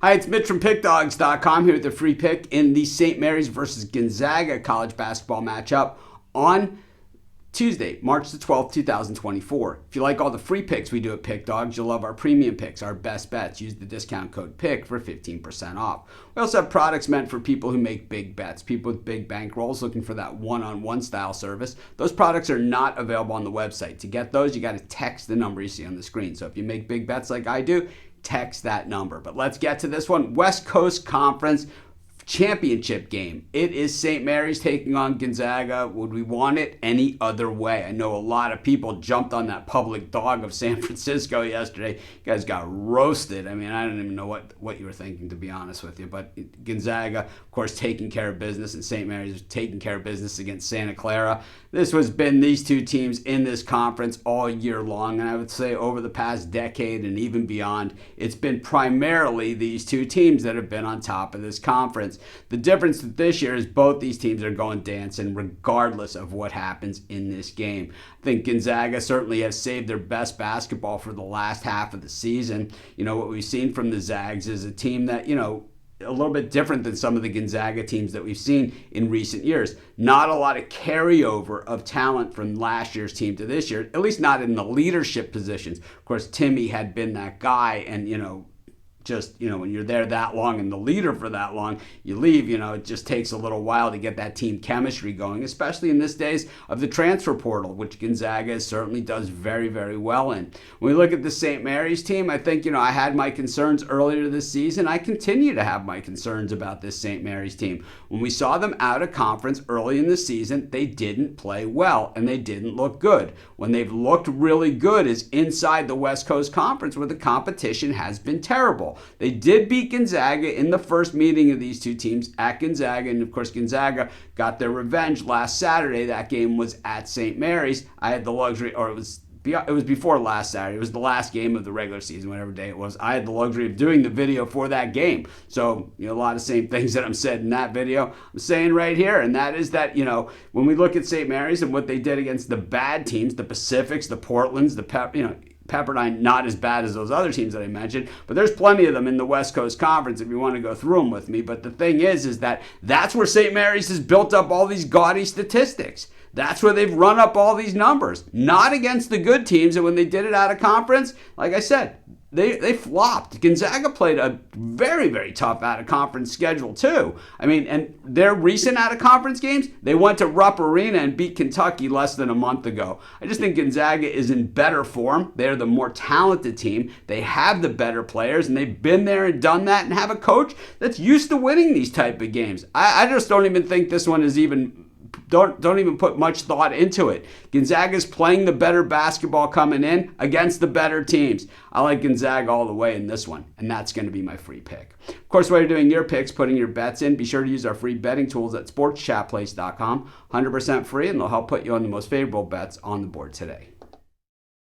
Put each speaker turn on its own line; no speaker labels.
Hi, it's Mitch from Pickdawgz.com here with the free pick in the St. Mary's versus Gonzaga college basketball matchup on Tuesday, March the 12th, 2024. If you like all the free picks we do at Pickdawgz, you'll love our premium picks, our best bets. Use the discount code PICK for 15% off. We also have products meant for people who make big bets, people with big bankrolls looking for that one-on-one style service. Those products are not available on the website. To get those, you got to text the number you see on the screen. So if you make big bets like I do, text that number. But let's get to this one. West Coast Conference championship game. It is St. Mary's taking on Gonzaga. Would we want it any other way? I know a lot of people jumped on that public dog of San Francisco yesterday. You guys got roasted. I mean, I don't even know what you were thinking, to be honest with you. But Gonzaga, of course, taking care of business, and St. Mary's taking care of business against Santa Clara. This has been these two teams in this conference all year long, and I would say over the past decade and even beyond, it's been primarily these two teams that have been on top of this conference. The difference this year is both these teams are going dancing regardless of what happens in this game. I think Gonzaga certainly has saved their best basketball for the last half of the season. You know, what we've seen from the Zags is a team that, you know, a little bit different than some of the Gonzaga teams that we've seen in recent years. Not a lot of carryover of talent from last year's team to this year, at least not in the leadership positions. Of course, Timmy had been that guy, and, you know, just, you know, when you're there that long and the leader for that long, you leave, you know, it just takes a little while to get that team chemistry going, especially in this days of the transfer portal, which Gonzaga certainly does very, very well in. When we look at the St. Mary's team, I think, you know, I had my concerns earlier this season. I continue to have my concerns about this St. Mary's team. When we saw them out of conference early in the season, they didn't play well and they didn't look good. When they've looked really good is inside the West Coast Conference, where the competition has been terrible. They did beat Gonzaga in the first meeting of these two teams at Gonzaga, and of course Gonzaga got their revenge last Saturday. That game was at St. Mary's. I had the luxury, or it was before last Saturday. It was the last game of the regular season, whatever day it was. I had the luxury of doing the video for that game. So, you know, a lot of same things that I'm said in that video, I'm saying right here. And that is that, you know, when we look at St. Mary's and what they did against the bad teams, the Pacifics, the Portlands, the Pepperdine, not as bad as those other teams that I mentioned, but there's plenty of them in the West Coast Conference if you want to go through them with me. But the thing is that that's where St. Mary's has built up all these gaudy statistics. That's where they've run up all these numbers. Not against the good teams, and when they did it out of conference, like I said, they flopped. Gonzaga played a very, very tough out-of-conference schedule, too. I mean, and their recent out-of-conference games, they went to Rupp Arena and beat Kentucky less than a month ago. I just think Gonzaga is in better form. They're the more talented team. They have the better players, and they've been there and done that and have a coach that's used to winning these type of games. I just don't even think this one is even... Don't even put much thought into it. Gonzaga's playing the better basketball coming in against the better teams. I like Gonzaga all the way in this one, and that's going to be my free pick. Of course, while you're doing your picks, putting your bets in, be sure to use our free betting tools at sportschatplace.com. 100% free, and they'll help put you on the most favorable bets on the board today.